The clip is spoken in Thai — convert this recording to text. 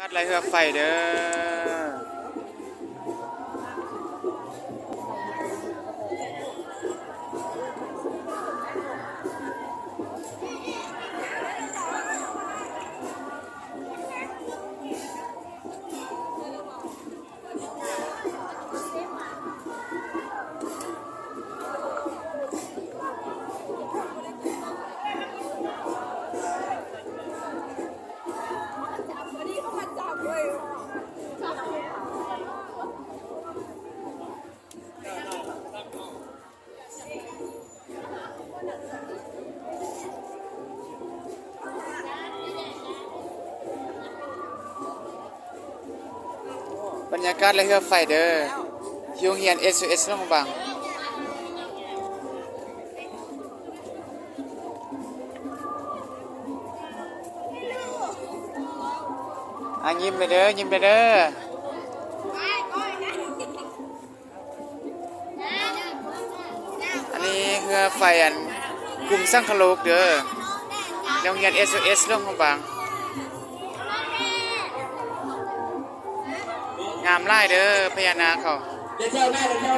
กัดไรเฮือกไฟเด้อบรรยากาศไรเฮือกไฟเด้อที่โรงเรียน SOS น้องบังยิ้มไปเด้อยิ้มไปเด้ออันนี้เฮือกไฟอันกลุ่มสังคโลกเด้อโรงเรียน SOS น้องบังงามไล่เด้อพญานาคเขา